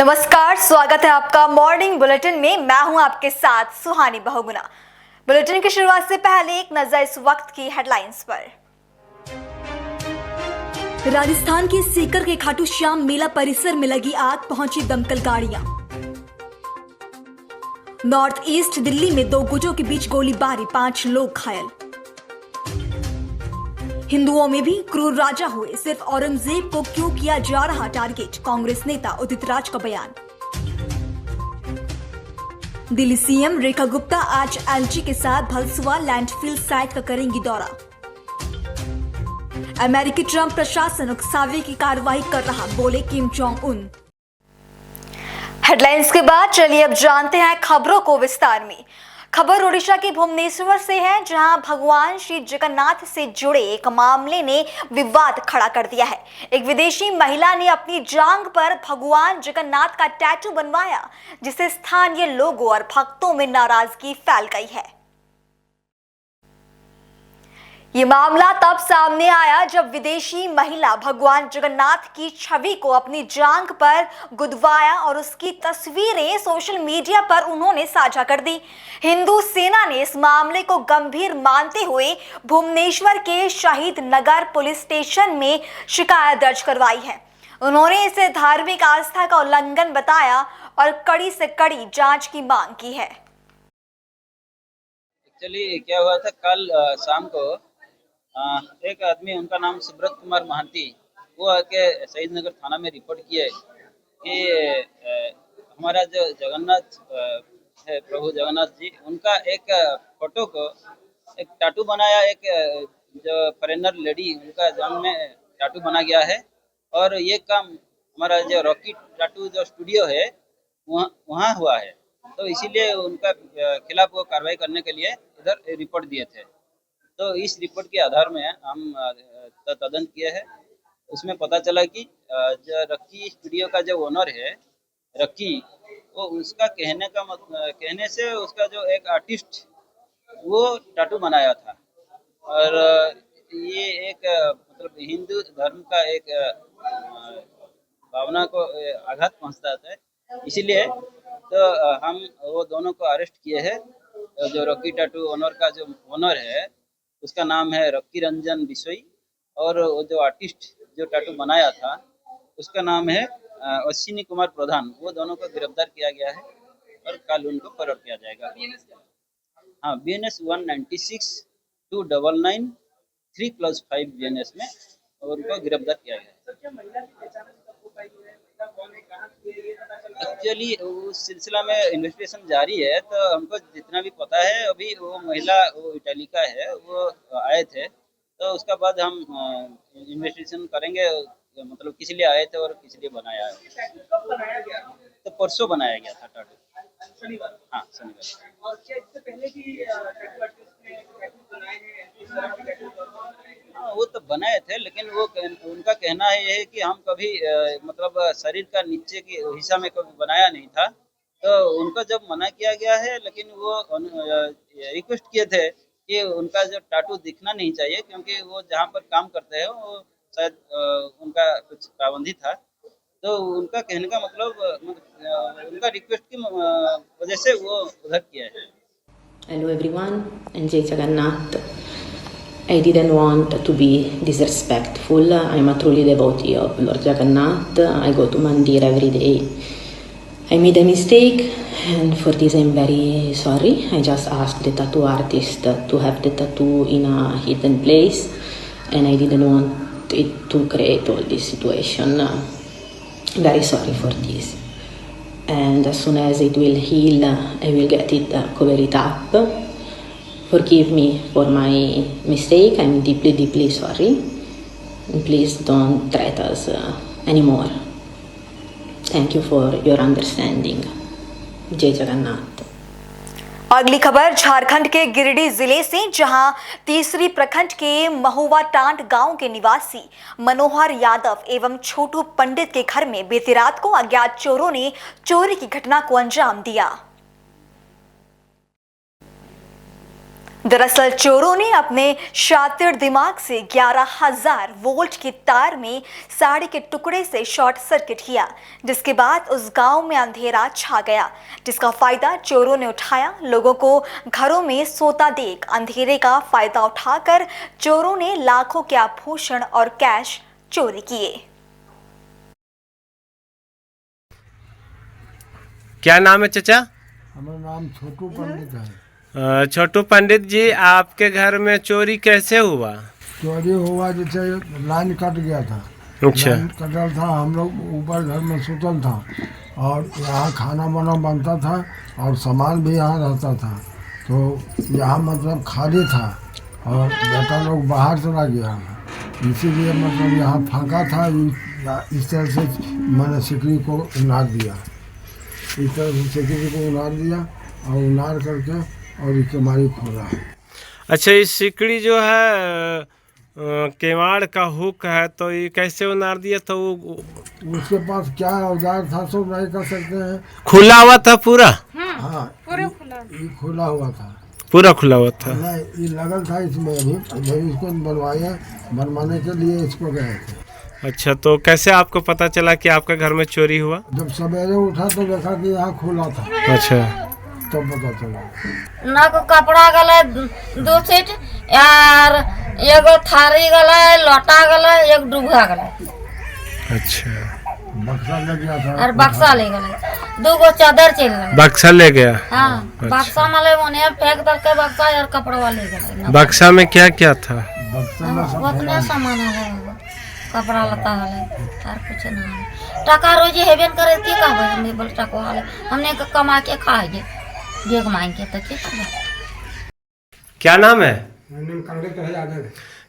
नमस्कार, स्वागत है आपका मॉर्निंग बुलेटिन में। मैं हूं आपके साथ सुहानी बहुगुना। बुलेटिन की शुरुआत से पहले एक नजर इस वक्त की हेडलाइंस पर। राजस्थान के सीकर के खाटू श्याम मेला परिसर में लगी आग, पहुंची दमकल गाड़ियां। नॉर्थ ईस्ट दिल्ली में दो गुटों के बीच गोलीबारी, 5 लोग घायल। हिंदुओं में भी क्रूर राजा हुए, सिर्फ औरंगजेब को क्यों किया जा रहा टारगेट, कांग्रेस नेता उदित राज का बयान। दिल्ली सीएम रेखा गुप्ता आज एलजी के साथ भलसुआ लैंडफिल साइट का करेंगी दौरा। अमेरिकी ट्रंप प्रशासन उकसावे की कार्रवाई कर रहा, बोले किम जोंग उन। हेडलाइंस के बाद चलिए अब जानते हैं खबरों को विस्तार में। खबर ओडिशा के भुवनेश्वर से है, जहां भगवान श्री जगन्नाथ से जुड़े एक मामले ने विवाद खड़ा कर दिया है। एक विदेशी महिला ने अपनी जांघ पर भगवान जगन्नाथ का टैटू बनवाया, जिससे स्थानीय लोगों और भक्तों में नाराजगी फैल गई है। ये मामला तब सामने आया जब विदेशी महिला भगवान जगन्नाथ की छवि को अपनी जांघ पर गुदवाया और उसकी तस्वीरें सोशल मीडिया पर उन्होंने साझा कर दी। हिंदू सेना ने इस मामले को गंभीर मानते हुए भुवनेश्वर के शहीद नगर पुलिस स्टेशन में शिकायत दर्ज करवाई है। उन्होंने इसे धार्मिक आस्था का उल्लंघन बताया और कड़ी से कड़ी जांच की मांग की है। एक्चुअली क्या हुआ था, कल शाम को एक आदमी, उनका नाम सुब्रत कुमार महांती, वो आके शहीद नगर थाना में रिपोर्ट किए कि हमारा जो जगन्नाथ है, प्रभु जगन्नाथ जी, उनका एक फोटो को एक टाटू बनाया, एक जो फॉरेनर लेडी, उनका जांघ में टाटू बना गया है। और ये काम हमारा जो रॉकी टाटू जो स्टूडियो है वहाँ हुआ है, तो इसीलिए उनका खिलाफ वो कार्रवाई करने के लिए इधर रिपोर्ट दिए थे। तो इस रिपोर्ट के आधार में हम तदंत किए हैं। उसमें पता चला कि जो रक्की स्टूडियो का जो ओनर है रक्की, वो उसका कहने से उसका जो एक आर्टिस्ट वो टाटू बनाया था। और ये एक मतलब हिंदू धर्म का एक भावना को आघात पहुंचता है, इसीलिए तो हम वो दोनों को अरेस्ट किए हैं। जो रॉकी टाटू ओनर का जो ओनर है, उसका नाम है रॉकी रंजन बिशोई, और वो जो आर्टिस्ट जो टाटू बनाया था उसका नाम है अश्विनी कुमार प्रधान। वो दोनों को गिरफ्तार किया गया है और कल उनको फरार किया जाएगा। हाँ, BNS 196-299 3+5 BNS में उनको गिरफ्तार किया गया है। एक्चुअली उस सिलसिला में इन्वेस्टिगेशन जारी है, तो हमको जितना भी पता है, अभी वो महिला वो इटाली का है, वो आए थे, तो उसका बाद हम इन्वेस्टिगेशन करेंगे, मतलब किस लिए आए थे और किस लिए बनाया है। तो परसों बनाया गया था टाटू, शनिवार। हाँ, शनिवार। और क्या इससे पहले भी टैटू आर्टिस्ट ने टैटू बनाए हैं इस तरह के टैटू? हाँ, वो तो बनाए थे, लेकिन वो उनका कहना है ये है कि हम कभी मतलब शरीर का नीचे के हिस्सा में कभी बनाया नहीं था। तो उनको जब मना किया गया है, लेकिन वो रिक्वेस्ट किए थे कि उनका जो टाटू दिखना नहीं चाहिए, क्योंकि वो जहाँ पर काम करते हैं वो शायद उनका कुछ पाबंदी था। तो उनका कहने का मतलब उनका रिक्वेस्ट की वजह से वो उधर किया है। Hello everyone, and Jai Jagannath. I didn't want to be disrespectful. I'm a truly devotee of Lord Jagannath. I go to Mandir every day. I made a mistake, and for this I'm very sorry. I just asked the tattoo artist to have the tattoo in a hidden place, and I didn't want it to create all this situation. Very sorry for this. And as soon as it will heal, I will get it, cover it up. Forgive me for my mistake. I'm deeply, deeply sorry. Please don't threat us anymore. Thank you for your understanding. Jai Jagannath. अगली खबर झारखंड के गिरिडीह जिले से, जहां तीसरी प्रखंड के महुआ टांड गांव के निवासी मनोहर यादव एवं छोटू पंडित के घर में बीती रात को अज्ञात चोरों ने चोरी की घटना को अंजाम दिया। दरअसल चोरों ने अपने शातिर दिमाग से 11,000 वोल्ट की तार में साड़ी के टुकड़े से शॉर्ट सर्किट किया, जिसके बाद उस गांव में अंधेरा छा गया, जिसका फायदा चोरों ने उठाया। लोगों को घरों में सोता देख अंधेरे का फायदा उठाकर चोरों ने लाखों के आभूषण और कैश चोरी किए। क्या नाम है चचा? हमारा नाम छोटू पंडित है। छोटू पंडित जी, आपके घर में चोरी कैसे हुआ? चोरी हुआ जैसे लाइन कट गया था। अच्छा। लाइन कटल था, हम लोग ऊपर घर में सुतल था और यहाँ खाना वाना बनता था और सामान भी यहाँ रहता था, तो यहाँ मतलब खाली था और बेटा लोग बाहर चला गया, इसीलिए मतलब यहाँ फाँका था। इस तरह से मैंने सिकड़ी को उनार दिया, इस तरह से सिकड़ी को उनार दिया और उनार करके और ये केमाड़ी खोला है। अच्छा, ये सिकड़ी जो है केवाड़ का हुक है, तो ये कैसे उनार दिया? तो वो उसके पास क्या औजार था सब नहीं कर सकते हैं। खुला हुआ था पूरा? हाँ, ये खुला हुआ था, पूरा खुला हुआ था। नहीं, ये लगल था इसमें। अभी इसको बनवाया, बनवाने के लिए इसको गए थे। अच्छा, तो कैसे आपको पता चला कि आपके घर में चोरी हुआ? जब सवेरे उठा तो देखा कि यहाँ खुला था, अच्छा, तब पता चला। ना को कपड़ा गला 2 सेट यार, एगो थारी गला, लोटा गला, एक डूबा गला। अच्छा, बक्सा ले गया था और बक्सा ले गला, 2 गो चादर चल गला। बक्सा ले गया? हाँ, बक्सा माले मोने फेंक दल के बक्सा और कपड़ा ले गला। बक्सा में क्या क्या था? बक्सा में सब उतने सामान है, कपड़ा लता है और कुछ नहीं। टका रोजी हेबेन करे की का हमने बोल टका वाले हमने कमा के खाएंगे, देख मांग के तो क्या नाम है? कांग्रेस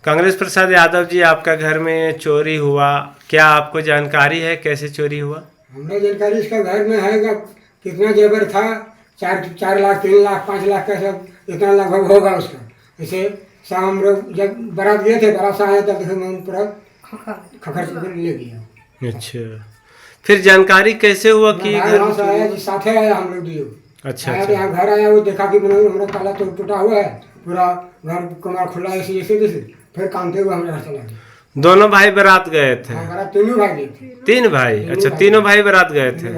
कांग्रेस प्रसाद यादव जी, आपका घर में चोरी हुआ, क्या आपको जानकारी है कैसे चोरी हुआ? हमने जानकारी इसका घर में है कि कितना जेवर था, 4 लाख 3 लाख 5 लाख का सब इतना लगभग होगा उसका। जैसे शाम हम लोग जब बारात गए थे, बारात से आए तब देखो मैं पूरा खखर ले गया। अच्छा, फिर जानकारी कैसे हुआ कि घर यहाँ से आया, साथ आया हम लोग दियो। अच्छा, आया तो यहाँ घर आया, वो देखा कि हमारा ताला तो टूटा हुआ है, पूरा घर कमरा खुला है, ऐसे फिर कामते हुए हम घर चला गए। दोनों भाई बारात गए थे? हमारा तीनों भाई गए थे। 3 भाई? अच्छा, तीनों भाई बारात गए थे।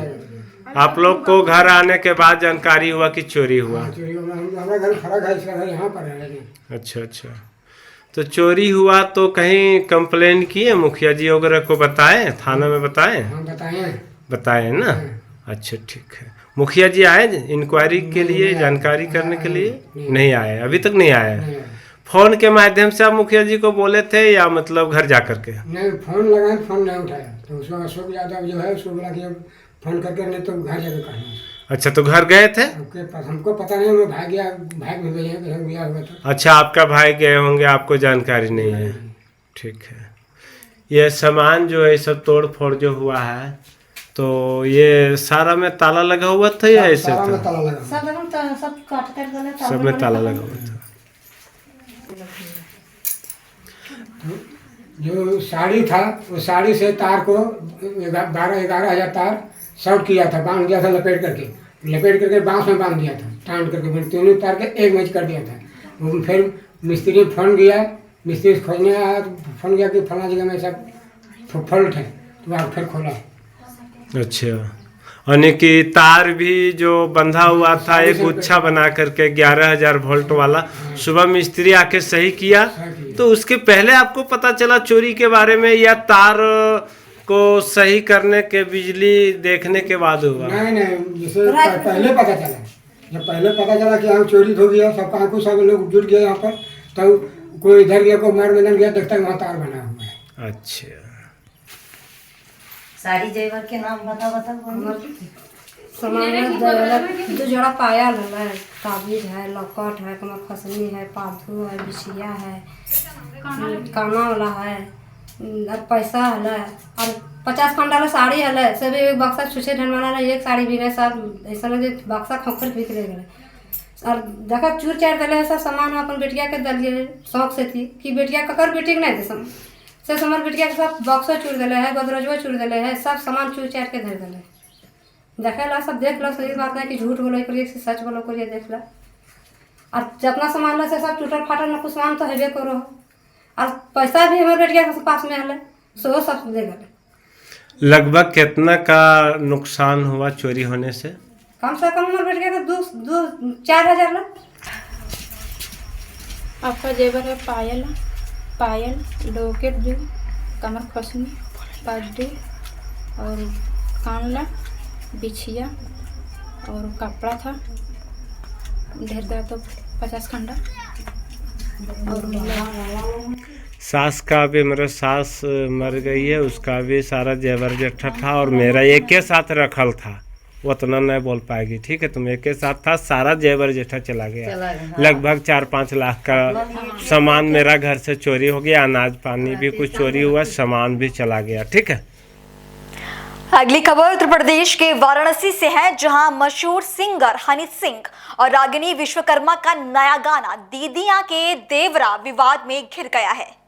आप लोग को घर आने के बाद जानकारी हुआ कि चोरी हुआ? चोरी हुआ, हमारा घर फर्क है, इसका घर यहाँ पर है। लेकिन अच्छा अच्छा, तो चोरी हुआ तो कहीं कंप्लेन किए, मुखिया जी वगैरह को बताएं, थाना में बताएं? हम बताएं, बताएं ना? अच्छा, ठीक है। मुखिया जी आए इंक्वायरी के लिए, जानकारी करने के लिए? नहीं आए, अभी तक नहीं आए। फोन के माध्यम से आप मुखिया जी को बोले थे या मतलब घर जा करके? नहीं, फोन लगाए, फोन नहीं उठाया, तो उसको अशोक यादव जो है उसको बोला कि फोन करके नहीं तो घर जाकर कहना। अच्छा, तो घर गए थे? हमको पता नहीं, मैं भाग गया, भाग भी गया, गया हुआ था। अच्छा, आपका भाई गए होंगे, आपको जानकारी नहीं है। ठीक है। ये सामान जो है सब तोड़ फोड़ जो हुआ है, तो ये सारा में ताला लगा हुआ था या ऐसे सारा में था? ताला लगा। सब काट कर गले, सब में ताला लगा हुआ था। जो साड़ी था, वो साड़ी से तार को 12-11 हजार तार शॉर्ट किया था, बांध दिया था लपेट करके बांस में बांध दिया था, टांट करके फिर तीनों तार के एक मैच कर दिया था। वो फिर मिस्त्री फोन गया, मिस्त्री खोजने आया तो फोन गया कि फला जगह में सब फॉल्ट है, तो आप फिर खोला। अच्छा, यानी कि तार भी जो बंधा हुआ था एक गुच्छा बना करके 11,000 वोल्ट वाला, सुबह मिस्त्री आके सही किया, तो उसके पहले आपको पता चला चोरी के बारे में या तार को सही करने के बिजली देखने के बाद हुआ? नहीं, जैसे पहले पता चला, जब पहले पता चला कि यहाँ चोरी हो गया, सब कहाँ को सब लोग जुट गए यहाँ पर, तो कोई इधर गया, कोई मार मैदान गया, देखता है वहाँ तार बना हुआ है। अच्छा, सारी जेवर के नाम बता सामान 2 जोड़ा पायल है, ताबीज है, लॉकेट है, कमर खसनी है, पाथू है, बिछिया है, काना वाला है, और पैसा है, और 50 खंड वाला साड़ी है, सब एक बक्सा छुछे ढनवाना है, एक साड़ी भी है, सब ऐसा लगे बक्सा खोखर बिक ले गए। और देखा चूर चार दिले है, सब सामान अपन बेटिया के दिलिए, शौक से थी कि बेटिया ककर बेटी नहीं दे से हमार बेटिया के सब बक्सो चूर दिले है, गोदरेजो चूर दिले है, सब सामान चूर चार के धर दिले। देखे ला सब देख लो, सही बात है कि झूठ बोलो करिए, सच बोलो करिए, देख ला। और जितना सामान ले से सब टूटल फाटल ना कुछ सामान तो हेबे करो और पैसा भी हमारे बेटिया के पास में हले सो सब दे गए। लगभग कितना का नुकसान हुआ चोरी होने से? कम से कम हमारे बेटिया के 4,000 ला। आपका जेवर है पायल लॉकेट जो कमर खसनी पड्डी और कानला बिछिया और कपड़ा था ढेर दा तो 50 खंडा और सास का भी, मेरा सास मर गई है, उसका भी सारा जेवर जट्ठा था और मेरा एक के साथ रखल था, वो उतना नहीं बोल पाएगी, ठीक है। तुम एक के साथ था, सारा जेवर जेठा चला गया। लगभग 4-5 लाख का सामान मेरा घर से चोरी हो गया, अनाज पानी भी कुछ चोरी हुआ, सामान भी चला गया, ठीक है। अगली खबर उत्तर प्रदेश के वाराणसी से है, जहां मशहूर सिंगर हनी सिंह और रागिनी विश्वकर्मा का नया गाना दीदियां के देवरा विवाद में घिर गया है।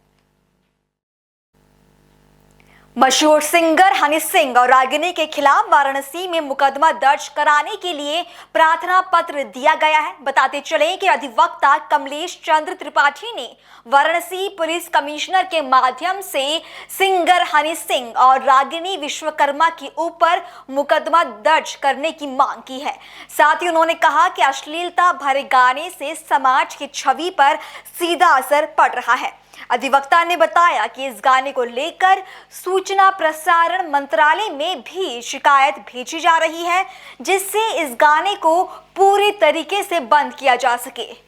मशहूर सिंगर हनी सिंह और रागिनी के खिलाफ वाराणसी में मुकदमा दर्ज कराने के लिए प्रार्थना पत्र दिया गया है। बताते चले कि अधिवक्ता कमलेश चंद्र त्रिपाठी ने वाराणसी पुलिस कमिश्नर के माध्यम से सिंगर हनी सिंह और रागिनी विश्वकर्मा के ऊपर मुकदमा दर्ज करने की मांग की है। साथ ही उन्होंने कहा कि अश्लीलता भरे गाने से समाज की छवि पर सीधा असर पड़ रहा है। अधिवक्ता ने बताया कि इस गाने को लेकर सूचना प्रसारण मंत्रालय में भी शिकायत भेजी जा रही है, जिससे इस गाने को पूरी तरीके से बंद किया जा सके।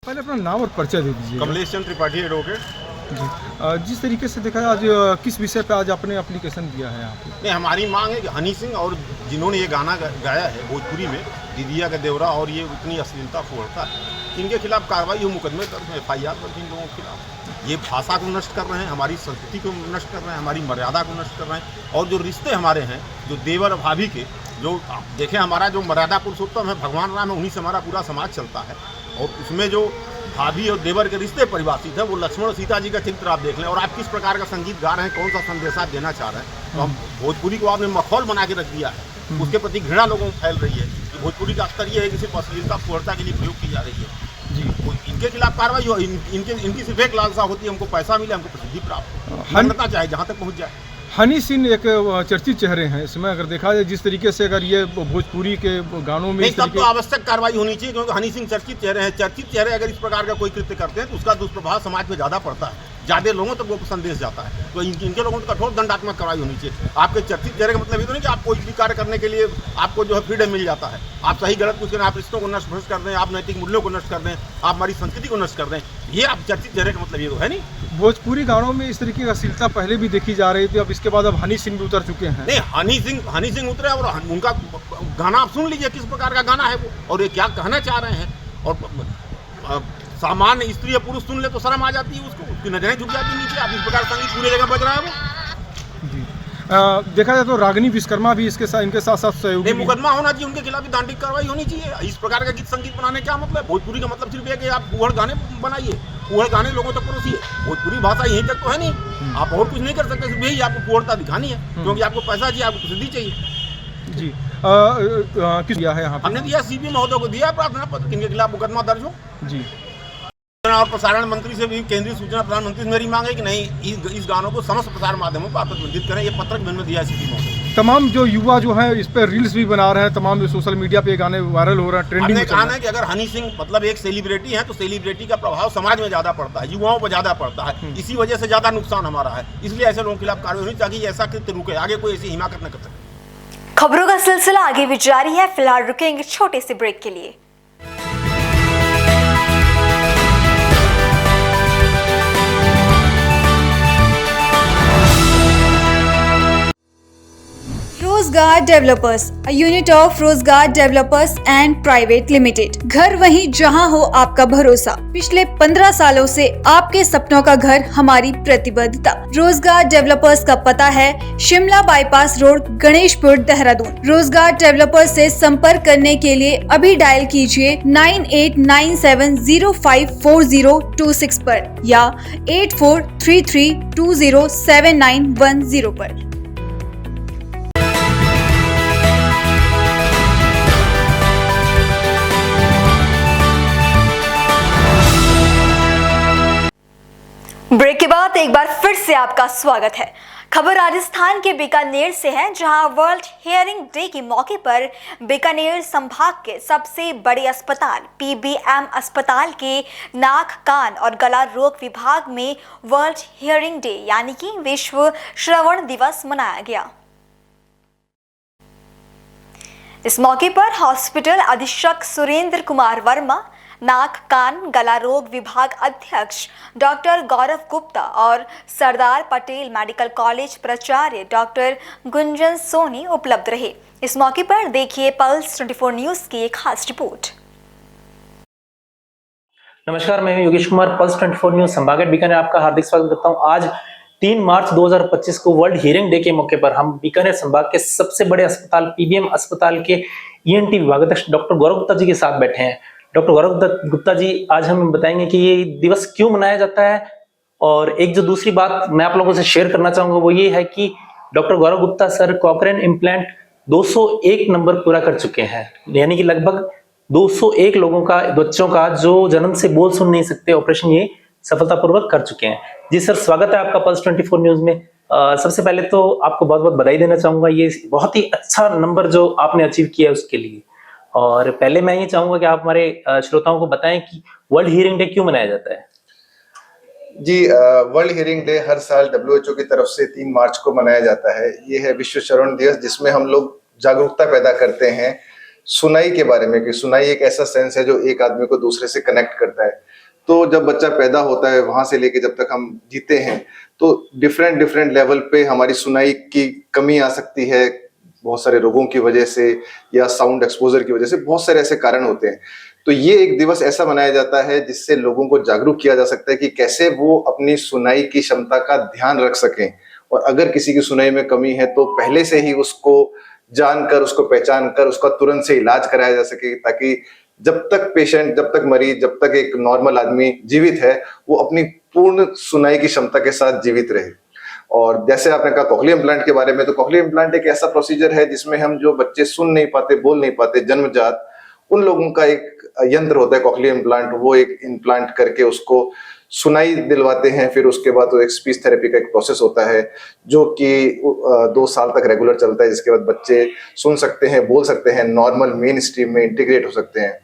पहले अपना नाम और परिचय दे दीजिए। कमलेश चंद्र त्रिपाठी एडवोकेट जी। जिस तरीके से देखा आज किस विषय पे आज आपने एप्लीकेशन दिया है यहाँ पे? नहीं, हमारी मांग है कि हनी सिंह और जिन्होंने ये गाना गाया है भोजपुरी में दीदिया का देवरा और ये इतनी अश्लीलता फोड़ता है, इनके खिलाफ कार्रवाई हो, मुकदमे दर्ज है, FIR दर्ज इन लोगों के खिलाफ। ये भाषा को नष्ट कर रहे हैं, हमारी संस्कृति को नष्ट कर रहे हैं, हमारी मर्यादा को नष्ट कर रहे हैं। और जो रिश्ते हमारे हैं, जो देवर और भाभी के, जो देखें हमारा जो मर्यादा पुरुषोत्तम है भगवान राम है, उन्हीं से हमारा पूरा समाज चलता है। और उसमें जो भाभी और देवर के रिश्ते परिभाषित है, वो लक्ष्मण और सीता जी का चित्र आप देख लें। और आप किस प्रकार का संगीत गा रहे हैं, कौन सा संदेश आप देना चाह रहे हैं। तो हम भोजपुरी को आपने मखौल बना के रख दिया है, उसके प्रति घृणा लोगों में फैल रही है कि भोजपुरी का स्तर ये है कि सिर्फ अश्लीलता पूर्णता के लिए प्रयोग की जा रही है जी। तो इनके खिलाफ कार्रवाई हो, इनकी सिर्फ एक लालसा होती है, हमको पैसा मिले, हमको प्रसिद्धि प्राप्त हो, मान्यता चाहे जहाँ तक पहुँच जाए। हनी सिंह एक चर्चित चेहरे हैं इसमें, अगर देखा जाए जिस तरीके से अगर ये भोजपुरी के गानों में तब तो आवश्यक कार्रवाई होनी चाहिए, क्योंकि हनी सिंह चर्चित चेहरे हैं। चर्चित चेहरे अगर इस प्रकार का कोई कृत्य करते हैं तो उसका दुष्प्रभाव समाज में ज़्यादा पड़ता है, ज़्यादा लोगों तक वो संदेश जाता है। तो इनके लोगों को कठोर दंडात्मक कार्रवाई होनी चाहिए। आपके चर्चित चेहरे का मतलब ये तो नहीं कि आप कोई भी कार्य करने के लिए आपको जो है फ्रीडम मिल जाता है। आप सही गलत कुछ करें, आप रिश्तों को नष्ट भ्रष्ट कर दें, आप नैतिक मूल्यों को नष्ट कर दें, आप हमारी संस्कृति को नष्ट कर दें, ये आप चर्चित चेहरे का मतलब ये तो है नहीं। भोजपुरी गानों में इस तरीके की अश्लीलता पहले भी देखी जा रही थी, अब इसके बाद अब हनी सिंह भी उतर चुके हैं। नहीं, हनी सिंह उतरे और उनका गाना आप सुन लीजिए, किस प्रकार का गाना है वो और ये क्या कहना चाह रहे हैं। और सामान्य स्त्री या पुरुष सुन ले तो शर्म आ जाती है, उसको उसकी नजरें झुक जाती नीचे। अब इस प्रकार संगीत पूरी जगह बज रहा है वो जी। देखा जाए तो रागिनी विश्वकर्मा भी इनके साथ साथ सहयोगी। नहीं, मुकदमा होना चाहिए, उनके खिलाफ भी दांडिक कार्रवाई होनी चाहिए। इस प्रकार का गीत संगीत बनाने क्या मतलब? भोजपुरी का मतलब सिर्फ ये कि आप फूहड़ गाने बनाइए, फूहड़ गाने लोगों तक परोसिए। भोजपुरी भाषा यहीं तक तो है नहीं, आप और कुछ नहीं कर सकते, सिर्फ यही आपको फूहड़ता दिखानी है, क्योंकि आपको पैसा चाहिए, आपको प्रसिद्धि चाहिए जी। किस दिया है यहाँ पे? हमने दिया CP महोदय को दिया प्रार्थना पत्र, इनके खिलाफ मुकदमा दर्ज हो जी। और प्रसारण मंत्री से भी, केंद्रीय सूचना प्रसारण मंत्री से मेरी मांग है कि नहीं, इस गानों को समस्त प्रसार माध्यमों पर प्रतिबंधित करें। ये पत्रक मैंने दिया है CP महोदय। तमाम जो युवा जो है इस पर रील्स भी बना रहे हैं, तमाम सोशल मीडिया पे गाने वायरल हो रहे हैं, ट्रेंडिंग में चल रहा है। कहा है कि अगर हनी सिंह मतलब एक सेलिब्रिटी है तो सेलिब्रिटी का प्रभाव समाज में ज्यादा पड़ता है, युवाओं पर ज्यादा पड़ता है, इसी वजह से ज्यादा नुकसान हमारा है। इसलिए ऐसे लोगों के खिलाफ कार्रवाई होनी ताकि ऐसा कृत्य रुके, आगे कोई ऐसी हिमाकत न कर सके। खबरों का सिलसिला आगे भी जारी है, फिलहाल रुकेंगे छोटे से ब्रेक के लिए। रोजगार डेवलपर्स, a unit of रोजगार डेवलपर्स एंड प्राइवेट लिमिटेड। घर वहीं जहां हो आपका भरोसा। पिछले 15 सालों से आपके सपनों का घर हमारी प्रतिबद्धता। रोजगार डेवलपर्स का पता है शिमला बाईपास रोड, गणेशपुर, देहरादून। रोजगार डेवलपर्स से संपर्क करने के लिए अभी डायल कीजिए 9897054026 पर या 8433207910 पर। बाद एक बार फिर से आपका स्वागत है। खबर राजस्थान के बीकानेर से है, जहां वर्ल्ड हियरिंग डे के मौके पर बीकानेर संभाग के सबसे बड़े अस्पताल पीबीएम अस्पताल के नाक कान और गला रोग विभाग में वर्ल्ड हियरिंग डे यानी कि विश्व श्रवण दिवस मनाया गया। इस मौके पर हॉस्पिटल अधीक्षक सुरेंद्र कुमार वर्मा, नाक कान गला रोग विभाग अध्यक्ष डॉक्टर गौरव गुप्ता और सरदार पटेल मेडिकल कॉलेज प्राचार्य डॉक्टर गुंजन सोनी उपलब्ध रहे। इस मौके पर देखिए पल्स 24 न्यूज की एक खास रिपोर्ट। नमस्कार, मैं हूं योगेश कुमार, पल्स 24 न्यूज संभाग बीकानेर आपका हार्दिक स्वागत करता हूं। आज 3 मार्च 2025 को वर्ल्ड हियरिंग डे के मौके पर हम बीकानेर संभाग के सबसे बड़े अस्पताल पीबीएम अस्पताल के ईएनटी विभाग अध्यक्ष डॉक्टर गौरव गुप्ता जी के साथ बैठे हैं। डॉक्टर गौरव गुप्ता जी, आज हम बताएंगे कि ये दिवस क्यों मनाया जाता है, और एक जो दूसरी बात मैं आप लोगों से शेयर करना चाहूंगा वो ये है कि डॉक्टर गौरव गुप्ता सर कॉकरेन इम्प्लांट 201 नंबर पूरा कर चुके हैं, यानी कि लगभग 201 लोगों का, बच्चों का जो जन्म से बोल सुन नहीं सकते, ऑपरेशन ये सफलतापूर्वक कर चुके हैं। जी सर, स्वागत है आपका पल्स 24 न्यूज में। सबसे पहले तो आपको बहुत बहुत बधाई देना चाहूंगा, ये बहुत ही अच्छा नंबर जो आपने अचीव किया है उसके लिए। और पहले मैं ये चाहूंगा कि आप हमारे श्रोताओं को बताएं कि वर्ल्ड हियरिंग डे क्यों मनाया जाता है। जी, वर्ल्ड हियरिंग डे हर साल WHO की तरफ से 3 मार्च को मनाया जाता है। ये है विश्व श्रवण दिवस, जिसमें हम लोग जागरूकता पैदा करते हैं सुनाई के बारे में कि सुनाई एक ऐसा सेंस है जो एक आदमी को दूसरे से कनेक्ट करता है। तो जब बच्चा पैदा होता है वहां से लेके जब तक हम जीते हैं तो डिफरेंट लेवल पे हमारी सुनाई की कमी आ सकती है, बहुत सारे रोगों की वजह से या साउंड एक्सपोजर की वजह से, बहुत सारे ऐसे कारण होते हैं। तो ये एक दिवस ऐसा मनाया जाता है जिससे लोगों को जागरूक किया जा सकता है कि कैसे वो अपनी सुनाई की क्षमता का ध्यान रख सकें, और अगर किसी की सुनाई में कमी है तो पहले से ही उसको जानकर, उसको पहचान कर उसका तुरंत से इलाज कराया जा सके, ताकि जब तक पेशेंट, जब तक मरीज, जब तक एक नॉर्मल आदमी जीवित है वो अपनी पूर्ण सुनाई की क्षमता के साथ जीवित रहे। और जैसे आपने कहा कॉकलियर इम्प्लांट के बारे में, तो कॉकलियर इम्प्लांट एक ऐसा प्रोसीजर है जिसमें हम जो बच्चे सुन नहीं पाते, बोल नहीं पाते जन्मजात, उन लोगों का एक यंत्र होता है कॉकलियर इम्प्लांट, वो एक इम्प्लांट करके उसको सुनाई दिलवाते हैं। फिर उसके बाद वो एक स्पीच थेरेपी का एक प्रोसेस होता है जो कि 2 साल तक रेगुलर चलता है, जिसके बाद बच्चे सुन सकते हैं, बोल सकते हैं, नॉर्मल मेन स्ट्रीम में इंटीग्रेट हो सकते हैं।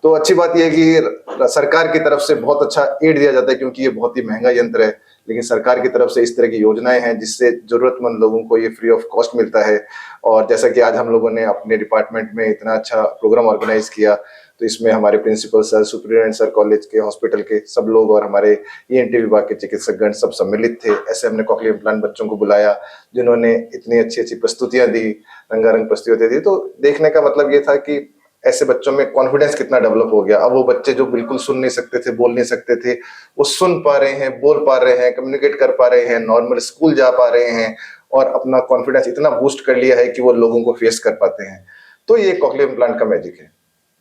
तो अच्छी बात यह है कि सरकार की तरफ से बहुत अच्छा एड दिया जाता है, क्योंकि ये बहुत ही महंगा यंत्र है, लेकिन सरकार की तरफ से इस तरह की योजनाएं हैं जिससे जरूरतमंद लोगों को ये फ्री ऑफ कॉस्ट मिलता है। और जैसा कि आज हम लोगों ने अपने डिपार्टमेंट में इतना अच्छा प्रोग्राम ऑर्गेनाइज किया, तो इसमें हमारे principal sir, superintendent sir college के, हॉस्पिटल के सब लोग और हमारे ईएनटी विभाग के चिकित्सकगण सब सम्मिलित थे। ऐसे हमने कॉकलियर इम्प्लांट बच्चों को बुलाया जिन्होंने इतनी अच्छी अच्छी प्रस्तुतियां दी, रंगारंग प्रस्तुतियां दी। तो देखने का मतलब ये था कि ऐसे बच्चों में कॉन्फिडेंस कितना डेवलप हो गया। अब वो बच्चे जो बिल्कुल सुन नहीं सकते थे, बोल नहीं सकते थे, वो सुन पा रहे हैं, बोल पा रहे हैं, कम्युनिकेट कर पा रहे हैं, नॉर्मल स्कूल जा पा रहे हैं, और अपना कॉन्फिडेंस इतना बूस्ट कर लिया है कि वो लोगों को फेस कर पाते हैं। तो ये कॉकलियर इम्प्लांट का मैजिक है।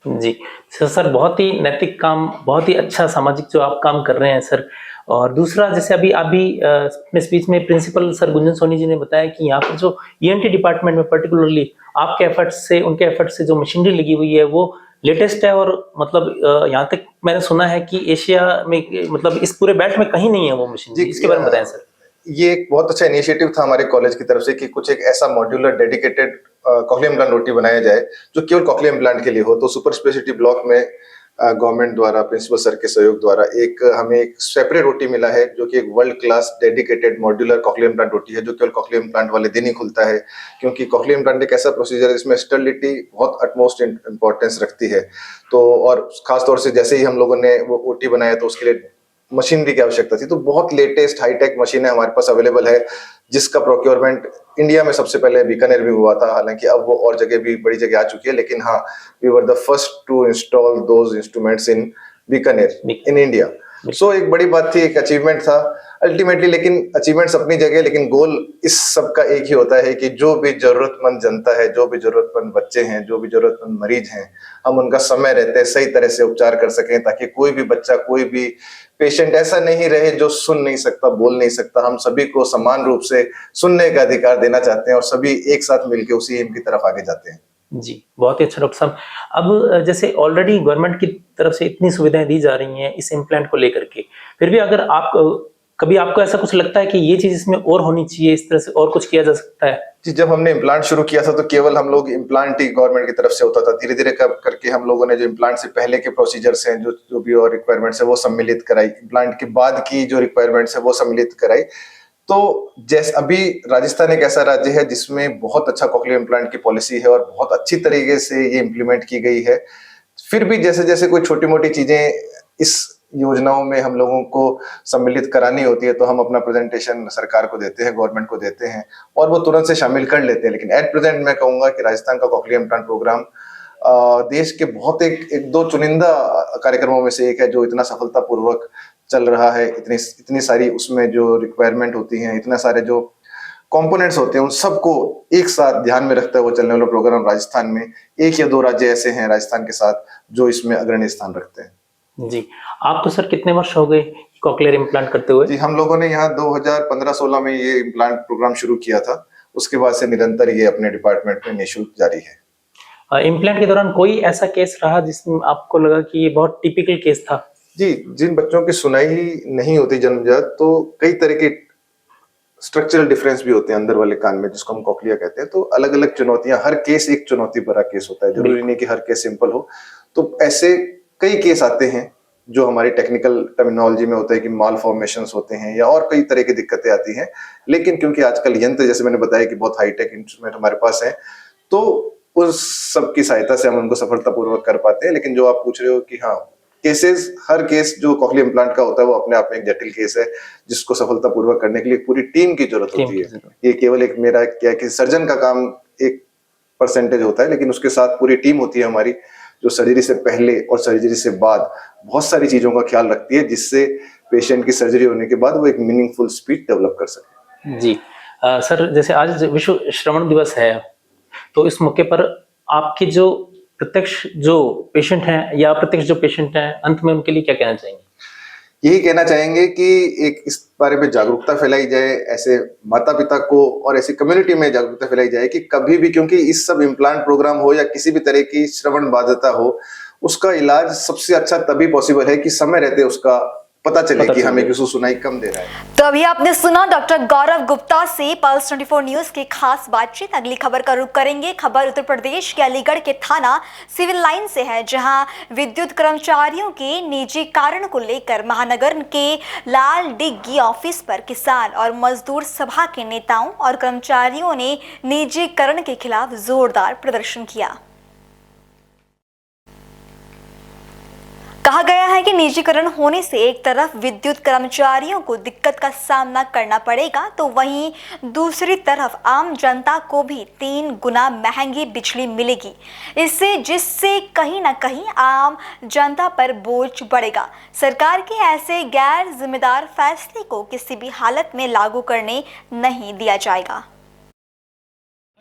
जी सर, बहुत ही नैतिक काम, बहुत ही अच्छा सामाजिक जो आप काम कर रहे हैं सर। और दूसरा, जैसे अभी अपने स्पीच में प्रिंसिपल सर गुंजन सोनी जी ने बताया कि यहाँ पर जो ईएनटी डिपार्टमेंट में पर्टिकुलरली आपके एफर्ट्स से, उनके एफर्ट्स से जो मशीनरी लगी हुई है वो लेटेस्ट है, और मतलब यहाँ तक मैंने सुना है कि एशिया में, मतलब इस पूरे बेल्ट में कहीं नहीं है वो मशीनरी। इसके बारे में बताएं सर। ये एक बहुत अच्छा इनिशिएटिव था हमारे कॉलेज की तरफ से कि कुछ एक ऐसा मॉड्यूलर डेडिकेटेड कॉकलियर इम्प्लांट रोटी बनाया जाए जो केवल कॉकलियर इम्प्लांट के लिए हो। तो सुपर स्पेशलिटी ब्लॉक में गवर्नमेंट द्वारा, प्रिंसिपल सर के सहयोग द्वारा हमें एक सेपरेट रोटी मिला है जो कि एक world class dedicated modular cochlear implant रोटी है, जो केवल कॉकलियर इम्प्लांट वाले दिन ही खुलता है। क्योंकि कॉकलियर इम्प्लांट एक ऐसा प्रोसीजर है जिसमें स्टेरिलिटी बहुत अटमोस्ट इंपॉर्टेंस रखती है। तो और खासतौर से जैसे ही हम लोगों ने वो ओटी बनाया तो उसके लिए मशीनरी की आवश्यकता थी। तो बहुत लेटेस्ट हाईटेक मशीनें हमारे पास अवेलेबल है, जिसका प्रोक्योरमेंट इंडिया में सबसे पहले बीकानेर में हुआ था। हालांकि अब वो और जगह भी, बड़ी जगह आ चुकी है, लेकिन हाँ, we were the first to install those instruments in Bikaner in India. So एक बड़ी बात थी, एक अचीवमेंट था अल्टीमेटली। लेकिन अचीवमेंट्स अपनी जगह, लेकिन गोल इस सब का एक ही होता है कि जो भी जरूरतमंद जनता है, जो भी जरूरतमंद बच्चे हैं, जो भी जरूरतमंद मरीज हैं, हम उनका समय रहते सही तरह से उपचार कर सकें, ताकि कोई भी बच्चा, कोई भी पेशेंट ऐसा नहीं रहे जो सुन नहीं सकता, बोल नहीं सकता। हम सभी को समान रूप से सुनने का अधिकार देना चाहते हैं और सभी एक साथ मिलकर उसी एम की तरफ आगे जाते हैं। जी, बहुत ही अच्छा डॉक्टर साहब। अब जैसे ऑलरेडी गवर्नमेंट की तरफ से इतनी सुविधाएं दी जा रही हैं इस इम्प्लांट को लेकर के, फिर भी अगर आप कभी आपको ऐसा कुछ लगता है कि ये चीज इसमें और होनी चाहिए, इस तरह से और कुछ किया जा सकता है? जी, जब हमने इम्प्लांट शुरू किया था तो केवल हम लोग इम्प्लांट ही गवर्नमेंट की तरफ से होता था। धीरे धीरे करके हम लोगों ने जो इम्प्लांट से पहले के प्रोसीजर्स हैं, जो भी और रिक्वायरमेंट्स है वो सम्मिलित कराई, इम्प्लांट के बाद की जो रिक्वायरमेंट्स है वो सम्मिलित कराई। तो जैसे अभी राजस्थान एक ऐसा राज्य है जिसमें बहुत अच्छा कॉकलियर इम्प्लांट की पॉलिसी है और बहुत अच्छी तरीके से ये इम्प्लीमेंट की गई है। फिर भी जैसे जैसे कोई छोटी मोटी चीजें इस योजनाओं में हम लोगों को सम्मिलित करानी होती है तो हम अपना प्रेजेंटेशन सरकार को देते हैं, गवर्नमेंट को देते हैं और वो तुरंत से शामिल कर लेते हैं। लेकिन एट प्रेजेंट मैं कहूंगा कि राजस्थान का कॉकलियर इम्प्लांट प्रोग्राम देश के बहुत एक दो चुनिंदा कार्यक्रमों में से एक है जो इतना सफलतापूर्वक चल रहा है। इतनी सारी उसमें जो रिक्वायरमेंट होती हैं, इतना सारे जो कंपोनेंट्स होते हैं, उन सबको एक साथ ध्यान में रखते हुए चलने वाला प्रोग्राम राजस्थान में एक या दो राज्य ऐसे हैं राजस्थान के साथ जो इसमें अग्रणी स्थान रखते हैं। जी, आपको सर कितने वर्ष हो गए कॉकलियर इम्प्लांट करते हुए? जी, हम लोगों ने यहाँ 2015-16 में ये इम्प्लांट प्रोग्राम शुरू किया था। उसके बाद से निरंतर ये अपने डिपार्टमेंट में निःशुल्क जारी है। इम्प्लांट के दौरान कोई ऐसा केस रहा जिसमें आपको लगा कि ये बहुत टिपिकल केस था? जी, जिन बच्चों की सुनाई नहीं होती जन्मजात, तो कई तरह के स्ट्रक्चरल डिफरेंस भी होते हैं अंदर वाले कान में, जिसको हम कॉकलिया कहते हैं। तो अलग अलग चुनौतियां, हर केस एक चुनौती भरा केस होता है, जरूरी नहीं कि हर केस सिंपल हो। तो ऐसे कई केस आते हैं जो हमारी टेक्निकल टर्मिनोलॉजी में होता है कि माल फॉर्मेशंस होते हैं या और कई तरह की दिक्कतें आती हैं। लेकिन क्योंकि आजकल यंत्र, जैसे मैंने बताया कि बहुत हाईटेक इंस्ट्रूमेंट हमारे पास है, तो उस सब की सहायता से हम उनको सफलतापूर्वक कर पाते हैं। लेकिन जो आप पूछ रहे हो कि हाँ, केसेस, हर केस जो कॉकलियर इम्प्लांट का होता है वो अपने आप में एक जटिल केस है जिसको सफलतापूर्वक करने के लिए पूरी टीम की जरूरत होती है। ये केवल एक मेरा क्या कि सर्जन का काम एक परसेंटेज होता है, लेकिन उसके साथ पूरी टीम होती है हमारी जो सर्जरी से पहले और सर्जरी से बाद बहुत सारी चीजों का ख्याल रखती है, जिससे पेशेंट की सर्जरी होने के बाद वो एक मीनिंगफुल स्पीच डेवलप कर सके। जी सर, जैसे आज विश्व श्रवण दिवस है, तो इस मौके पर आपके जो प्रत्यक्ष जो पेशेंट हैं या अप्रत्यक्ष जो पेशेंट हैं, अंत में उनके लिए क्या कहना चाहेंगे? यही कहना चाहेंगे कि एक इस बारे में जागरूकता फैलाई जाए, ऐसे माता पिता को और ऐसी कम्युनिटी में जागरूकता फैलाई जाए कि कभी भी, क्योंकि इस सब इम्प्लांट प्रोग्राम हो या किसी भी तरह की श्रवण बाध्यता हो, उसका इलाज सबसे अच्छा तभी पॉसिबल है कि समय रहते उसका पता चले कि हमें किसी सुनाई कम दे रहा है। तो अभी आपने सुना डॉक्टर गौरव गुप्ता से पल्स 24 न्यूज की खास बातचीत। अगली खबर का रुख करेंगे। खबर उत्तर प्रदेश के अलीगढ़ के थाना सिविल लाइन से है, जहां विद्युत कर्मचारियों के निजीकरण को लेकर महानगर के लाल डिग्गी ऑफिस पर किसान और मजदूर सभा के नेताओं और कर्मचारियों ने निजीकरण के खिलाफ जोरदार प्रदर्शन किया। कहा गया है कि निजीकरण होने से एक तरफ विद्युत कर्मचारियों को दिक्कत का सामना करना पड़ेगा, तो वहीं दूसरी तरफ आम जनता को भी 3 गुना महंगी बिजली मिलेगी, जिससे कहीं ना कहीं आम जनता पर बोझ बढ़ेगा। सरकार के ऐसे गैर जिम्मेदार फैसले को किसी भी हालत में लागू करने नहीं दिया जाएगा।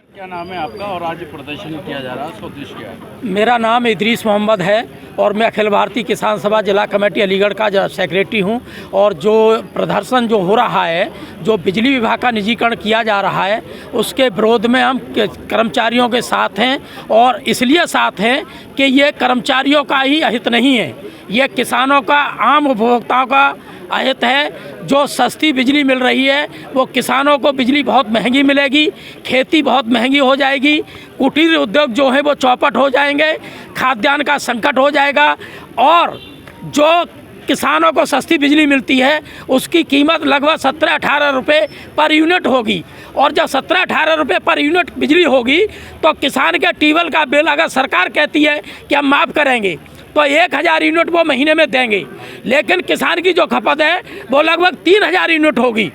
क्या नाम है आपका और आज प्रदर्शन किया जा रहा है, उसका उद्देश्य क्या है? मेरा नाम इदरीस मोहम्मद है और मैं अखिल भारतीय किसान सभा जिला कमेटी अलीगढ़ का सेक्रेटरी हूं। और जो प्रदर्शन जो हो रहा है, जो बिजली विभाग का निजीकरण किया जा रहा है, उसके विरोध में हम कर्मचारियों के साथ हैं। और इसलिए साथ हैं कि ये कर्मचारियों का ही अहित नहीं है, ये किसानों का, आम उपभोक्ताओं का अहित है। जो सस्ती बिजली मिल रही है वो किसानों को बिजली बहुत महंगी मिलेगी, खेती बहुत महंगी हो जाएगी, कुटीर उद्योग जो है वो चौपट हो जाएंगे, खाद्यान्न का संकट हो जाएगा। और जो किसानों को सस्ती बिजली मिलती है उसकी कीमत लगभग 17-18 रुपये पर यूनिट होगी। और जब 17-18 रुपये पर यूनिट बिजली होगी तो किसान के ट्यूबवेल का बिल अगर सरकार कहती है कि हम माफ़ करेंगे तो 1000 यूनिट वो महीने में देंगे, लेकिन किसान की जो खपत है वो लगभग 3000 यूनिट होगी।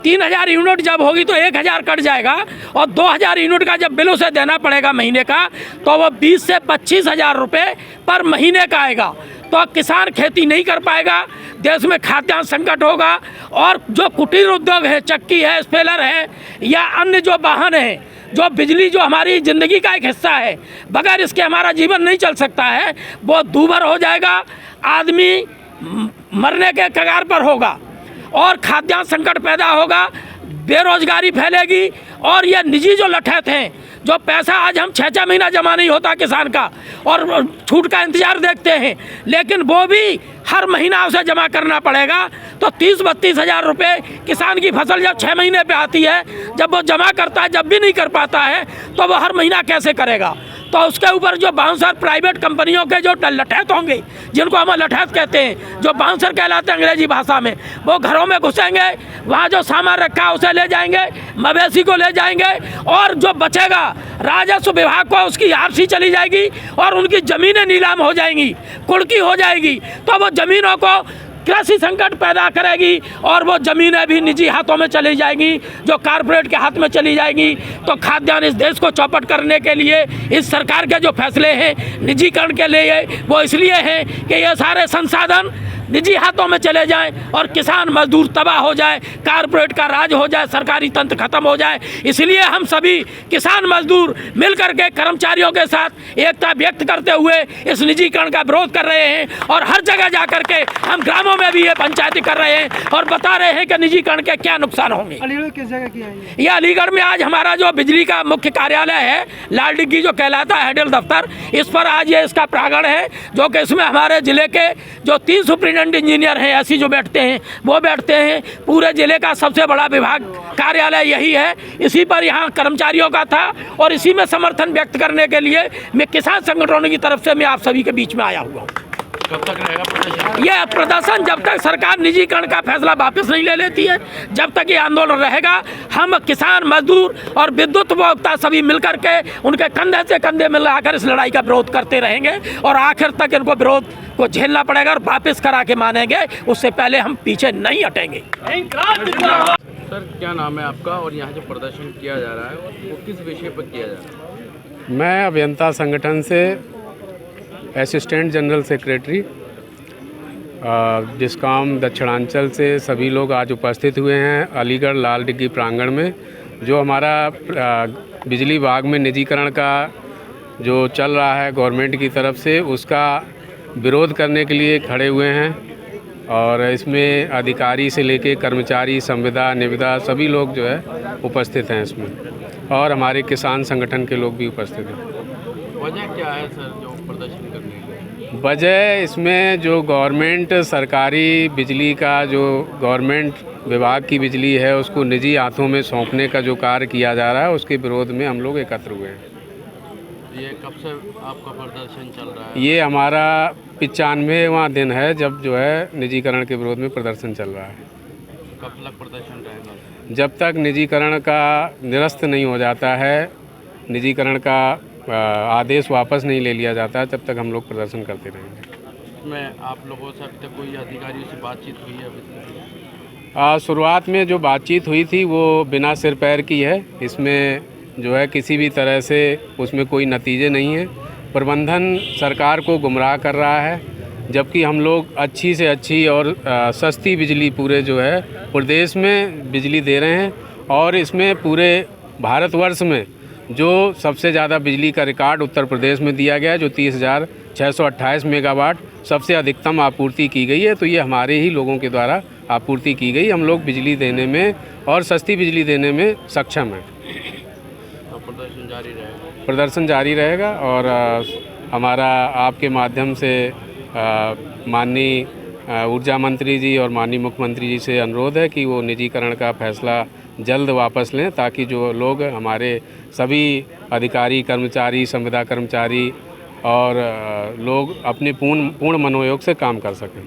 3000 यूनिट जब होगी तो 1000 कट जाएगा और 2000 यूनिट का जब बिल उसे देना पड़ेगा महीने का, तो वो 20 से 25 हज़ार रुपये पर महीने का आएगा। तो किसान खेती नहीं कर पाएगा, देश में खाद्यान्न संकट होगा। और जो कुटीर उद्योग है, चक्की है, स्पेलर है या अन्य जो वाहन है, जो बिजली जो हमारी ज़िंदगी का एक हिस्सा है, बगैर इसके हमारा जीवन नहीं चल सकता है, वो दूभर हो जाएगा, आदमी मरने के कगार पर होगा और खाद्यान्न संकट पैदा होगा, बेरोजगारी फैलेगी। और ये निजी जो लठैत हैं, जो पैसा आज हम 6-6 महीना जमा नहीं होता किसान का और छूट का इंतज़ार देखते हैं, लेकिन वो भी हर महीना उसे जमा करना पड़ेगा, तो 30-32 हज़ार रुपये किसान की फसल जब 6 महीने पे आती है, जब वो जमा करता है, जब भी नहीं कर पाता है तो वो हर महीना कैसे करेगा। तो उसके ऊपर जो बाउंसर प्राइवेट कंपनियों के जो लठैत होंगे, जिनको हम लठैत कहते हैं, जो बाउंसर कहलाते हैं अंग्रेजी भाषा में, वो घरों में घुसेंगे, वहाँ जो सामान रखा है उसे ले जाएंगे, मवेशी को ले जाएंगे, और जो बचेगा राजस्व विभाग को उसकी आरसी चली जाएगी और उनकी ज़मीनें नीलाम हो जाएंगी, कुर्की हो जाएगी। तो वो ज़मीनों को कृषि संकट पैदा करेगी और वो ज़मीनें भी निजी हाथों में चली जाएंगी, जो कारपोरेट के हाथ में चली जाएंगी। तो खाद्यान्न इस देश को चौपट करने के लिए इस सरकार के जो फैसले हैं निजीकरण के लिए, वो इसलिए हैं कि ये सारे संसाधन निजी हाथों में चले जाएं और किसान मजदूर तबाह हो जाए, कारपोरेट का राज हो जाए, सरकारी तंत्र खत्म हो जाए। इसलिए हम सभी किसान मजदूर मिलकर के कर्मचारियों के साथ एकता व्यक्त करते हुए इस निजीकरण का विरोध कर रहे हैं और हर जगह जा कर के हम ग्रामों में भी ये पंचायती कर रहे हैं और बता रहे हैं कि निजीकरण के क्या नुकसान होंगे। अलीगढ़ किस जगह किया है ये अलीगढ़ में आज हमारा जो बिजली का मुख्य कार्यालय है, लाल डिग्गी जो कहलाता है हेडल दफ्तर, इस पर आज ये इसका प्रांगण है, जो कि इसमें हमारे ज़िले के जो 3 सुप्रीटेंडेंट इंजीनियर हैं ऐसी जो बैठते हैं वो बैठते हैं। पूरे ज़िले का सबसे बड़ा विभाग कार्यालय यही है, इसी पर यहाँ कर्मचारियों का था और इसी में समर्थन व्यक्त करने के लिए मैं किसान संगठनों की तरफ से मैं आप सभी के बीच में आया हुआ हूँ। कब तक रहेगा प्रदर्शन? ये प्रदर्शन जब तक सरकार निजीकरण का फैसला वापस नहीं ले लेती है, जब तक ये आंदोलन रहेगा। हम किसान मजदूर और विद्युत उपभोक्ता सभी मिलकर के उनके कंधे से कंधे मिलाकर इस लड़ाई का विरोध करते रहेंगे और आखिर तक इनको विरोध को झेलना पड़ेगा और वापस करा के मानेंगे, उससे पहले हम पीछे नहीं हटेंगे। सर क्या नाम है आपका और यहाँ जो प्रदर्शन किया जा रहा है वो किस विषय पर किया जा रहा है? मैं अभियंता संगठन से assistant general secretary discom Dakshinanchal से सभी लोग आज उपस्थित हुए हैं अलीगढ़ लाल डिग्गी प्रांगण में। जो हमारा बिजली विभाग में निजीकरण का जो चल रहा है गवर्नमेंट की तरफ से, उसका विरोध करने के लिए खड़े हुए हैं और इसमें अधिकारी से लेके कर्मचारी, संविदा, निविदा सभी लोग जो है उपस्थित हैं इसमें, और हमारे किसान संगठन के लोग भी उपस्थित हैं। वजह क्या है सर जो प्रदर्शन करने की? वजह इसमें जो गवर्नमेंट सरकारी बिजली का जो गवर्नमेंट विभाग की बिजली है उसको निजी हाथों में सौंपने का जो कार्य किया जा रहा है, उसके विरोध में हम लोग एकत्र हुए हैं। ये कब से आपका प्रदर्शन चल रहा है? ये हमारा 95वां दिन है जब जो है निजीकरण के विरोध में प्रदर्शन चल रहा है। कब तक प्रदर्शन रहेगा? जब तक निजीकरण का निरस्त नहीं हो जाता है, निजीकरण का आदेश वापस नहीं ले लिया जाता है, तब तक हम लोग प्रदर्शन करते रहेंगे। इसमें आप लोगों से अभी तक कोई अधिकारियों से बातचीत हुई है? शुरुआत में जो बातचीत हुई थी वो बिना सिर पैर की है। इसमें जो है किसी भी तरह से उसमें कोई नतीजे नहीं है। प्रबंधन सरकार को गुमराह कर रहा है, जबकि हम लोग अच्छी से अच्छी और सस्ती बिजली पूरे जो है प्रदेश में बिजली दे रहे हैं और इसमें पूरे भारतवर्ष में जो सबसे ज़्यादा बिजली का रिकॉर्ड उत्तर प्रदेश में दिया गया है, जो 30,628 मेगावाट सबसे अधिकतम आपूर्ति की गई है। तो ये हमारे ही लोगों के द्वारा आपूर्ति की गई। हम लोग बिजली देने में और सस्ती बिजली देने में सक्षम हैं। तो प्रदर्शन जारी रहेगा? प्रदर्शन जारी रहेगा और हमारा आपके माध्यम से माननीय ऊर्जा मंत्री जी और माननीय मुख्यमंत्री जी से अनुरोध है कि वो निजीकरण का फैसला जल्द वापस लें, ताकि जो लोग हमारे सभी अधिकारी, कर्मचारी, संविदा कर्मचारी और लोग अपने पूर्ण मनोयोग से काम कर सकें।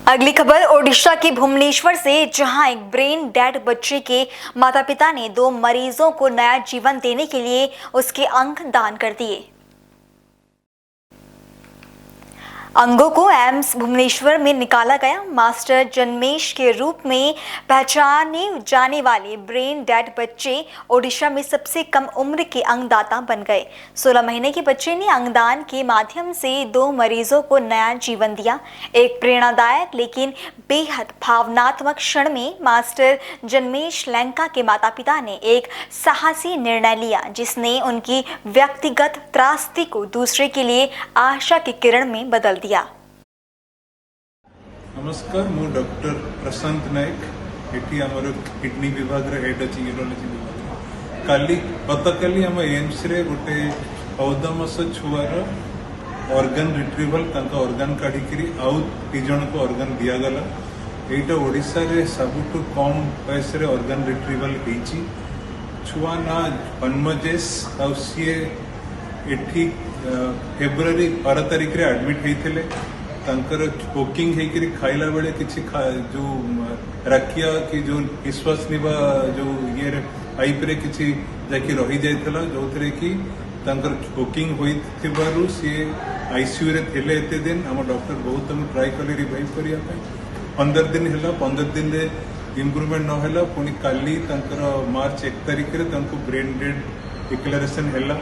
अगली खबर ओडिशा के भुवनेश्वर से, जहां एक ब्रेन डेड बच्चे के माता-पिता ने 2 मरीजों को नया जीवन देने के लिए उसके अंग दान कर दिए। अंगों को एम्स भुवनेश्वर में निकाला गया। मास्टर जन्मेश के रूप में पहचाने जाने वाले ब्रेन डेड बच्चे ओडिशा में सबसे कम उम्र के अंगदाता बन गए। 16 महीने के बच्चे ने अंगदान के माध्यम से 2 मरीजों को नया जीवन दिया। एक प्रेरणादायक लेकिन बेहद भावनात्मक क्षण में मास्टर जन्मेश लंका के माता पिता ने एक साहसी निर्णय लिया, जिसने उनकी व्यक्तिगत त्रासदी को दूसरे के लिए आशा की किरण में बदल दिया। नमस्कार, मु डॉक्टर प्रशांत नायक एटी आमर किडनी विभाग रे हेड अछि यूरोलॉजी विभाग। गत काली आम एम्स रे गोटे 14 मास छुआर ऑर्गन रिट्रीवल तांका ऑर्गन काढ़ी आउ 3 जन को ऑर्गन दिया गला। एटा ओडिशा रे सबुठु कम बयस रे ऑर्गन रिट्रीवल हेची। छुआ ना जन्मजेश आउ सीए एठी फेब्रुआरी 12 तारिख रे एडमिट हेइथिले। तांकर चोकिंग हेकरी खाइला बेले किछि जो रखिया कि जो विश्वास निबा जो ये पाइप रे किछि जाकी रही जायतला जोथरे कि तांकर चोकिंग होइथिबारु से आईसीयू रे थिले एते दिन हम डॉक्टर बहुत हम ट्राई करले रिवाइव करिया पे 15 दिन हैला। 15 दिन रे इंप्रूवमेंट न हैला पुनी काली तांकर मार्च 1 तारिख रे तांको ब्रेन डेड डिक्लेरेशन हैला।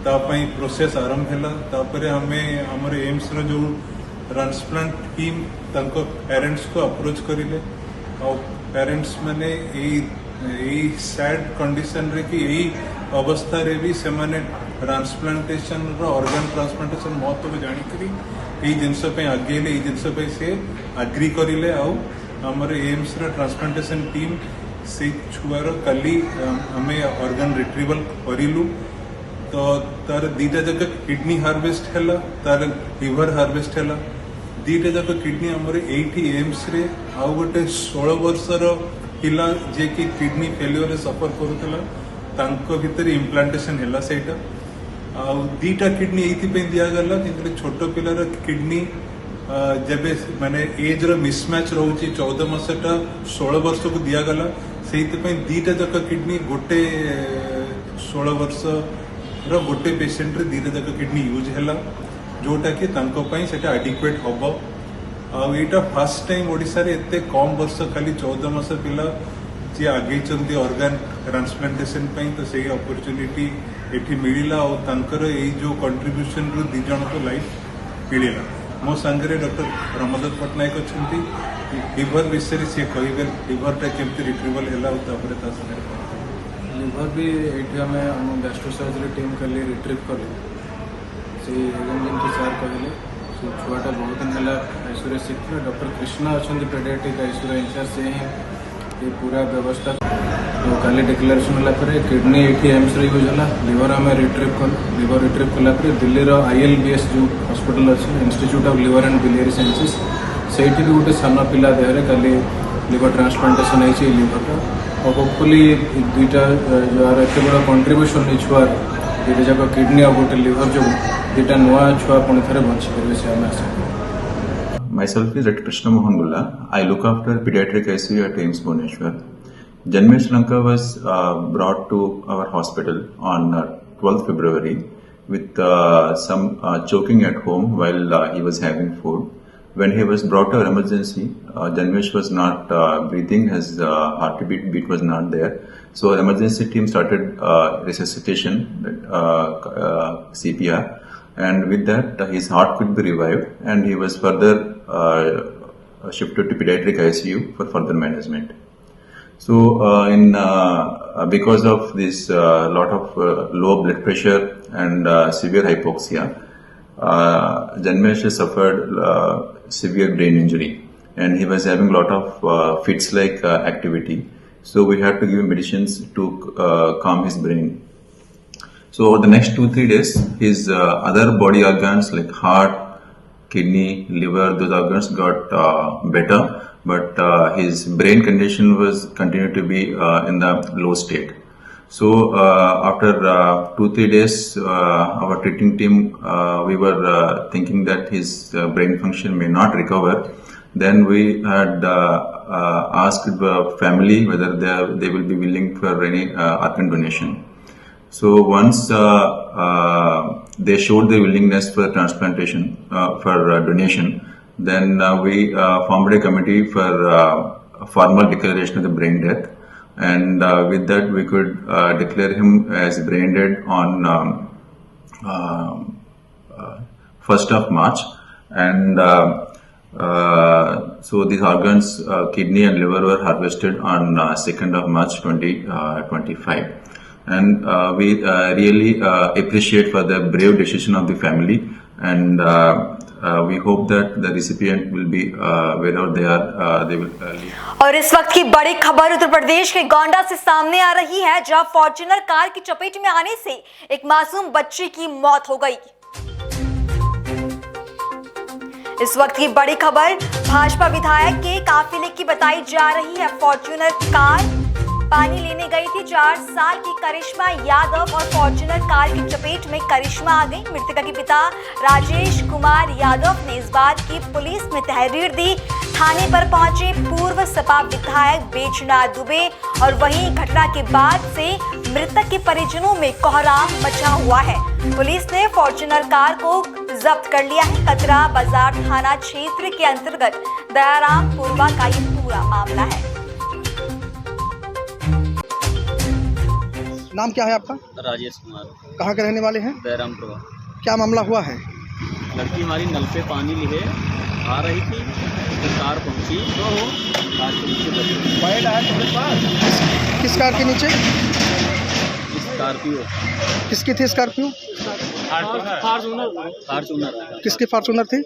ता पई प्रोसेस आरंभ हैला। तापरे हमें हमर एम्स रो जो ट्रांसप्लांट टीम तांको पेरेंट्स को अप्रोच करिले और पेरेंट्स माने एई सैड कंडीशन रे कि एई अवस्था रे भी से माने ट्रांसप्लांटेशन रो ऑर्गन ट्रांसप्लांटेशन महत्व जानि करी एई जिंस पे आगे ले एई जिंस पे से एग्री करिले आ हमर एम्स रो ट्रांसप्लांटेशन टीम से छुआर कली हमें ऑर्गन रिट्रीवल करिलु। तो तार दीटा जक किडनी हार्वेस्ट हैला तार लिवर हार्वेस्ट हैला। दीटा जक किडनी हमर एठी एम्स रे आ गोटे 16 वर्षर पिला जे कि किडनी फेलियर रे सफर करूतला तांको भीतर इम्प्लांटेशन हैला सेटा। आ दीटा किडनी एथि पे दिया गला कि छोटो पिलार किडनी जबे माने एज रो मिसमैच रहउची 14 मासटा 16 वर्ष को दिया गला सेति पे दीटा जक किडनी गोटे 16 वर्ष रो गोटे पेशेंट रे दीटा जक किडनी यूज हैला जोटा कि तांको पई सेटा एडिक्वेट होबो। आ एटा फर्स्ट टाइम ओडिसा रे एते कम वर्ष खाली 14 मास पिला जे आगे चंदी ऑर्गन ट्रांसप्लांटेशन पई तो सेही अपॉर्चुनिटी एठी मिलिला और तांकर एई जो कंट्रीब्यूशन रो 2 जन को लाइफ मिलिला। मो संगरे डॉक्टर रमदत्त पटनायक अछंती लिवर विषय से कहिबे लिवर टा केमति रिट्रीवल हैला और तापरे ता संगे लिवर भी एठी हमें हम गैस्ट्रो सर्जरी टीम कर लिए रिट्रीव कर से जेमती सार कहले से छुआटा बहुत दिन है आईसीयू शिफ्ट डॉक्टर कृष्णा अच्छा पेडियाट्रिक आईसीयू इंचार्ज से ही ये पूरा व्यवस्था तो काली डिक्लेरेशन होला किडनी ये एम्स रे यूज है लिवर आम रिट्रीव कल लिवर रिट्रीव कला दिल्ली ILBS जो हॉस्पिटल अच्छे institute of liver and biliary sciences से भी गोटे सान पिला देहरे काली लिवर ट्रांसप्लांटेशन है लिवरटा और होपफुली दुईटा यार एत बड़ा कंट्रीब्यूशन नहीं छुआ दुईटा जाक किडनी और गोटे लिवर जो दुईटा नुआ छुआ पुणी थे बची पारे से आम आशा। Myself is Dr. Krishna Mohan Gulla. I look after pediatric ICU at AIIMS Bhubaneswar. Janmesh Lanka was brought to our hospital on 12th February with some choking at home while he was having food. When he was brought to our emergency, Janmesh was not breathing, his heartbeat was not there. So our emergency team started resuscitation, CPR. And with that, his heart could be revived and he was further shifted to pediatric ICU for further management. So because of this lot of low blood pressure and severe hypoxia, Janmesh suffered severe brain injury and he was having a lot of fits-like activity. So we had to give him medicines to calm his brain. So over the next 2-3 days, his other body organs like heart, kidney, liver, those organs got better, but his brain condition was continued to be in the low state. So after 2-3 days, our treating team we were thinking that his brain function may not recover. Then we had asked the family whether they will be willing for any organ donation. So once they showed their willingness for transplantation, for donation, then we formed a committee for formal declaration of the brain death, and with that we could declare him as brain dead on 1st of March, and so these organs, kidney and liver, were harvested on 2nd of March 2025. And we really appreciate for the brave decision of the family, and we hope that the recipient will be wherever they are, they will leave. और इस वक्त की बड़ी खबर उत्तर प्रदेश के गोंडा से सामने आ रही है, जहां फॉर्च्यूनर कार की चपेट में आने से एक मासूम बच्चे की मौत हो गई। इस वक्त की बड़ी खबर भाजपा विधायक के काफिले की बताई जा रही है। फॉर्च्यूनर कार पानी लेने गई थी 4 साल की करिश्मा यादव और फॉर्च्यूनर कार की चपेट में करिश्मा आ गई। मृतका के पिता राजेश कुमार यादव ने इस बात की पुलिस में तहरीर दी। थाने पर पहुंचे पूर्व सपा विधायक बैजनाथ दुबे और वहीं घटना के बाद से मृतक के परिजनों में कोहराम मचा हुआ है। पुलिस ने फॉर्च्यूनर कार को जब्त कर लिया है। कतरा बाजार थाना क्षेत्र के अंतर्गत दयाराम पूर्वा का ये पूरा मामला है। नाम क्या है आपका? राजेश कुमार। कहाँ के रहने वाले हैं? दयारामपुर। क्या मामला हुआ है? लड़की हमारी नल पे पानी लिए आ रही थी, तो कार पहुंची तो कार के नीचे बैठ आया तुम्हारे पास। किस कार के नीचे? स्कॉर्पियो। किसकी थी स्कॉर्पियो? फार्चूनर। किसकी फार्चूनर थी?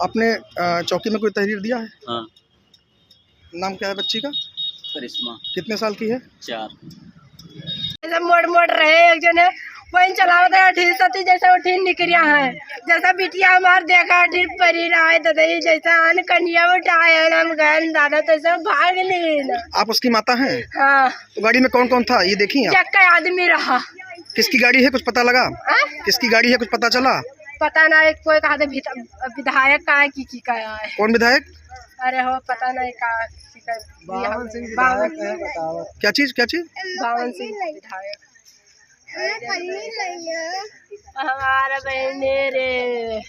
आपने चौकी में कोई तहरीर दिया है? हाँ। नाम क्या है बच्ची का? करिश्मा। कितने साल की है? 4। मोड़ रहे एक जने वही चलावत है ठीक सती जैसा उठी निकरिया है जैसा बिटिया हमार देखा ठीक परी रहा ददई जैसा अन कन्या उठाए हम गए दादा तैसा भाग नहीं। आप उसकी माता हैं? हाँ। तो गाड़ी में कौन कौन था ये देखी आप? चक्का आदमी रहा। किसकी गाड़ी है कुछ पता लगा? किसकी गाड़ी है कुछ पता चला? पता नहीं कोई कहा विधायक का है की का है। कौन विधायक? अरे हो पता नहीं का बावन सिंह क्या चीज? बावन सिंह विधायक। हमारा बहने रे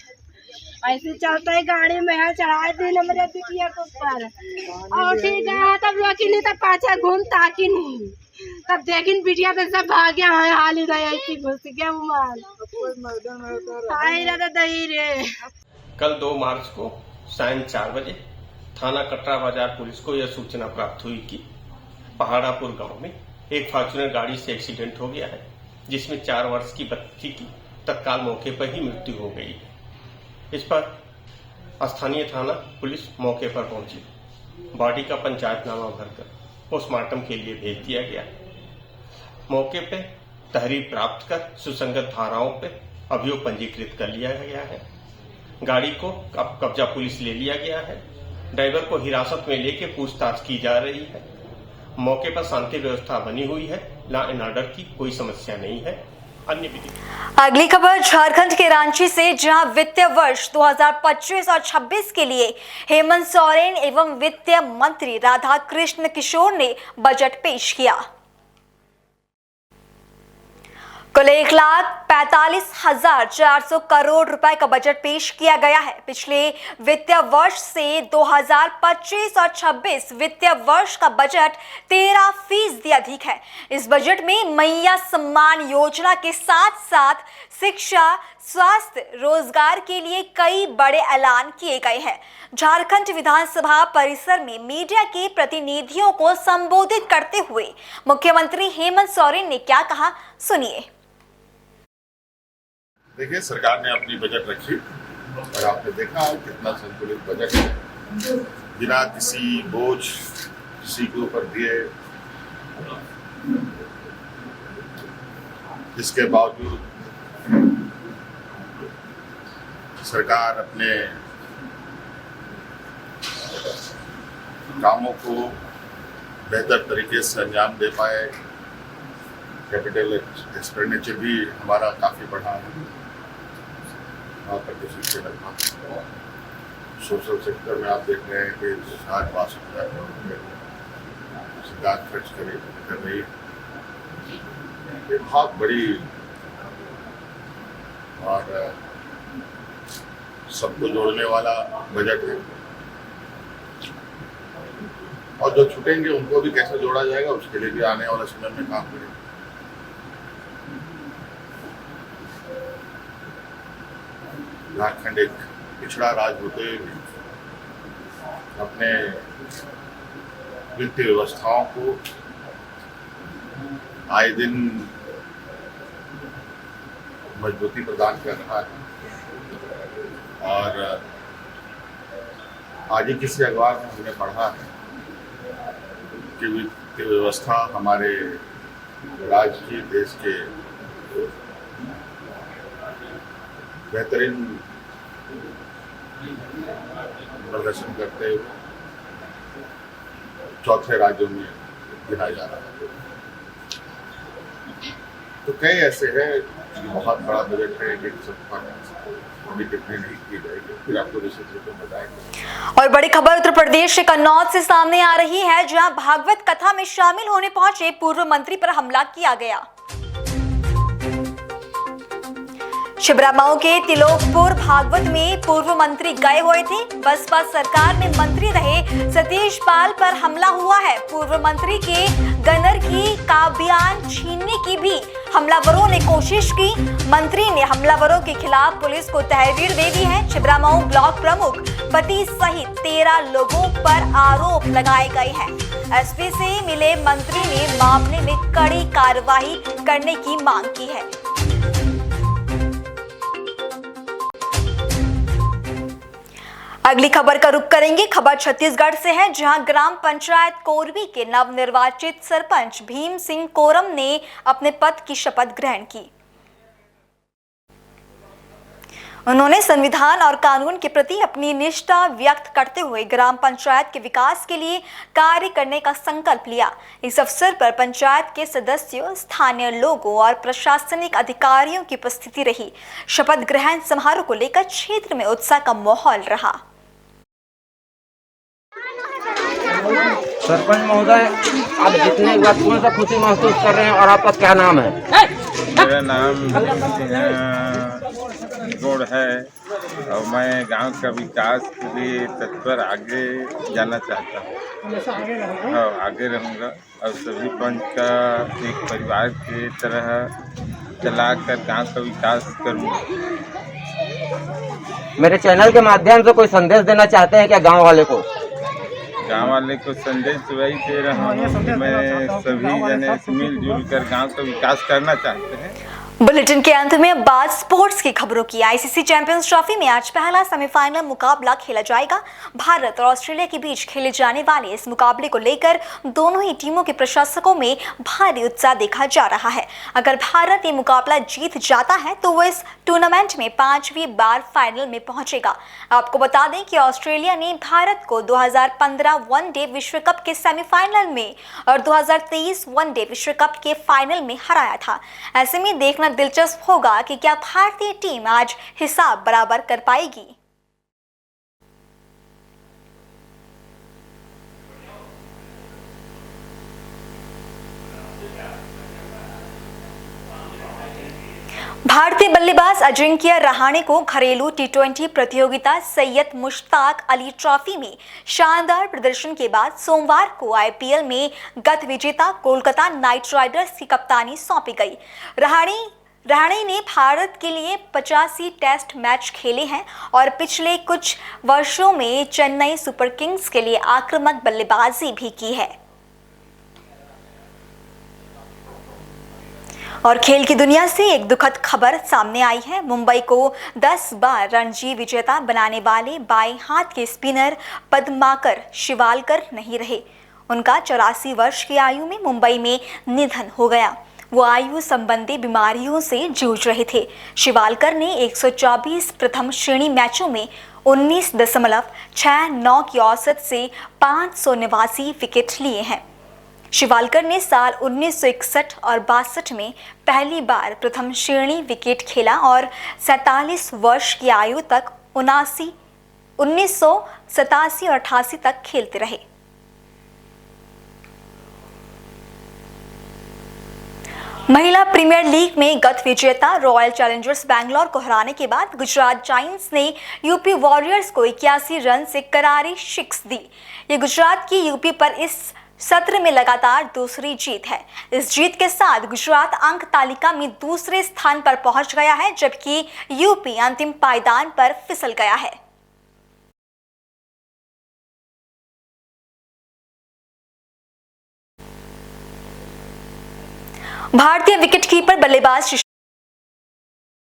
ऐसे चलता है गाड़ी में है चढ़ाए थी नंबर बिटिया के ऊपर और ठीक है तब लोग नहीं तब पाछा घूमता कि नहीं तब देखिन बिटिया तो सब भाग गया है हाल ही ऐसी घुस गया माल दही रे। कल 2 मार्च को सायं 4 बजे थाना कटरा बाजार पुलिस को यह सूचना प्राप्त हुई कि पहाड़ापुर गांव में एक फॉर्च्यूनर गाड़ी से एक्सीडेंट हो गया है जिसमें 4 वर्ष की बच्ची की तत्काल मौके पर ही मृत्यु हो गई है। इस पर स्थानीय थाना पुलिस मौके पर पहुंची, बॉडी का पंचायतनामा भरकर पोस्टमार्टम के लिए भेज दिया गया। मौके पर तहरीर प्राप्त कर सुसंगत धाराओं पर अभियोग पंजीकृत कर लिया गया है। गाड़ी को कब्जा पुलिस ले लिया गया है। ड्राइवर को हिरासत में लेकर पूछताछ की जा रही है। मौके पर शांति व्यवस्था बनी हुई है, लॉ एंड ऑर्डर की कोई समस्या नहीं है। अन्य विधि। अगली खबर झारखंड के रांची से, जहां वित्तीय वर्ष 2025 और 26 के लिए हेमंत सोरेन एवं वित्त मंत्री राधा कृष्ण किशोर ने बजट पेश किया। कुल 1,45,400 करोड़ रुपए का बजट पेश किया गया है। पिछले वित्तीय वर्ष से 2025 और 26 वित्तीय वर्ष का बजट 13% अधिक है। इस बजट में मैया सम्मान योजना के साथ साथ शिक्षा, स्वास्थ्य, रोजगार के लिए कई बड़े ऐलान किए गए हैं। झारखंड विधानसभा परिसर में मीडिया के प्रतिनिधियों को संबोधित करते हुए मुख्यमंत्री हेमंत सोरेन ने क्या कहा, सुनिए। देखिए, सरकार ने अपनी बजट रखी और आपने देखा कितना संतुलित बजट है, बिना किसी बोझ किसी के ऊपर दिए। इसके बावजूद सरकार अपने कामों को बेहतर तरीके से अंजाम दे पाए। कैपिटल एक्सपेंडिचर भी हमारा काफ़ी बढ़ा है, 9% से लगभग। सोशल सेक्टर में आप देख रहे हैं कि 60-62 करोड़ रुपये सरकार खर्च कर रही है। ये बहुत बड़ी और सबको जोड़ने वाला बजट है, और जो छूटेंगे उनको भी कैसे जोड़ा जाएगा उसके लिए भी आने वाले समय में काम करेंगे। झारखंड एक पिछड़ा राज्य होते हुए अपने वित्तीय व्यवस्थाओं को आए दिन मजबूती प्रदान कर रहा है। और आज ही किसी अखबार में हमने पढ़ा है कि वित्तीय व्यवस्था हमारे राज्य की, देश के बेहतरीन प्रदर्शन करते हुए चौथे राज्यों में गिना जा रहा है। तो कई ऐसे हैं कि बहुत बड़ा बजट है, कि सबका अभी कितनी नहीं की जाएगी, फिर आपको निश्चित रूप में बताएंगे। और बड़ी खबर उत्तर प्रदेश के कन्नौज से सामने आ रही है, जहां भागवत कथा में शामिल होने पहुंचे पूर्व मंत्री पर हमला किया गया। छिबरामऊ के तिलोकपुर भागवत में पूर्व मंत्री गए हुए थे। बसपा सरकार में मंत्री रहे सतीश पाल पर हमला हुआ है। पूर्व मंत्री के गनर की काबियान छीनने की भी हमलावरों ने कोशिश की। मंत्री ने हमलावरों के खिलाफ पुलिस को तहरीर दे दी है। छिबरामऊ ब्लॉक प्रमुख पति सहित 13 लोगों पर आरोप लगाए गए हैं। एसपी से मिले मंत्री ने मामले में कड़ी कार्रवाई करने की मांग की है। अगली खबर का रुख करेंगे। खबर छत्तीसगढ़ से है, जहां ग्राम पंचायत कोरवी के नवनिर्वाचित सरपंच भीम सिंह कोरम ने अपने पद की शपथ ग्रहण की। उन्होंने संविधान और कानून के प्रति अपनी निष्ठा व्यक्त करते हुए ग्राम पंचायत के विकास के लिए कार्य करने का संकल्प लिया। इस अवसर पर पंचायत के सदस्यों, स्थानीय लोगों और प्रशासनिक अधिकारियों की उपस्थिति रही। शपथ ग्रहण समारोह को लेकर क्षेत्र में उत्साह का माहौल रहा। सरपंच महोदय, आप जितने के बाद कौन सा खुशी महसूस कर रहे हैं और आपका क्या नाम है? मेरा नाम गौड़ है और मैं गांव का विकास के लिए तत्पर आगे जाना चाहता हूँ और आगे रहूँगा और सभी पंच का एक परिवार के तरह चलाकर गांव का विकास करूँगा। मेरे चैनल के माध्यम से कोई संदेश देना चाहते हैं क्या गांव वाले को? गांव वाले को संदेश वही दे रहा हूँ कि मैं सभी जने से मिलजुल कर गांव का विकास करना चाहते हैं। बुलेटिन के अंत में बात स्पोर्ट्स की खबरों की। आईसीसी चैंपियंस ट्रॉफी में आज पहला सेमीफाइनल मुकाबला खेला जाएगा। भारत और ऑस्ट्रेलिया के बीच खेले जाने वाले इस मुकाबले को लेकर दोनों ही टीमों के प्रशंसकों में भारी उत्साह देखा जा रहा है। अगर भारत ये मुकाबला जीत जाता है तो वो इस टूर्नामेंट में 5वीं बार फाइनल में पहुंचेगा। आपको बता दें कि ऑस्ट्रेलिया ने भारत को 2015 वनडे विश्व कप के सेमीफाइनल में और 2023 वनडे विश्व कप के फाइनल में हराया था। ऐसे में देखना दिलचस्प होगा कि क्या भारतीय टीम आज हिसाब बराबर कर पाएगी। भारतीय बल्लेबाज अजिंक्य रहाणे को घरेलू टी20 प्रतियोगिता सैयद मुश्ताक अली ट्रॉफी में शानदार प्रदर्शन के बाद सोमवार को आईपीएल में गत विजेता कोलकाता नाइट राइडर्स की कप्तानी सौंपी गई। रहाणे ने भारत के लिए 85 टेस्ट मैच खेले हैं और पिछले कुछ वर्षों में चेन्नई सुपर किंग्स के लिए आक्रामक बल्लेबाजी भी की है। और खेल की दुनिया से एक दुखद खबर सामने आई है। मुंबई को 10 बार रणजी विजेता बनाने वाले बाएं हाथ के स्पिनर पद्माकर शिवालकर नहीं रहे। उनका 84 वर्ष की आयु में मुंबई में निधन हो गया। वो आयु संबंधी बीमारियों से जूझ रहे थे। शिवालकर ने 124 प्रथम श्रेणी मैचों में 19.69 की औसत से 589 विकेट लिए हैं। शिवालकर ने साल 1961 और 62 में पहली बार प्रथम श्रेणी विकेट खेला और 47 वर्ष की आयु तक 1987 और 88 तक खेलते रहे। महिला प्रीमियर लीग में गत विजेता रॉयल चैलेंजर्स बैंगलोर को हराने के बाद गुजरात जायंट्स ने यूपी वॉरियर्स को 81 रन से करारी शिकस्त दी। ये गुजरात की यूपी पर इस सत्र में लगातार दूसरी जीत है। इस जीत के साथ गुजरात अंक तालिका में दूसरे स्थान पर पहुंच गया है, जबकि यूपी अंतिम पायदान पर फिसल गया है। भारतीय विकेटकीपर बल्लेबाज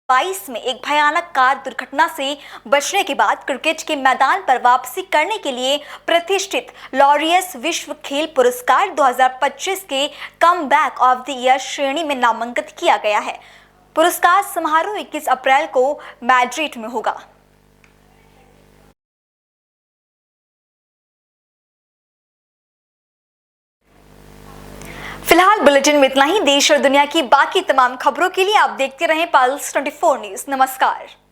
22 में एक भयानक कार दुर्घटना से बचने के बाद क्रिकेट के मैदान पर वापसी करने के लिए प्रतिष्ठित लॉरियस विश्व खेल पुरस्कार 2025 के come back of the year श्रेणी में नामांकित किया गया है। पुरस्कार समारोह 21 अप्रैल को मैड्रिड में होगा। फिलहाल बुलेटिन में इतना ही। देश और दुनिया की बाकी तमाम खबरों के लिए आप देखते रहें पल्स 24 न्यूज। नमस्कार।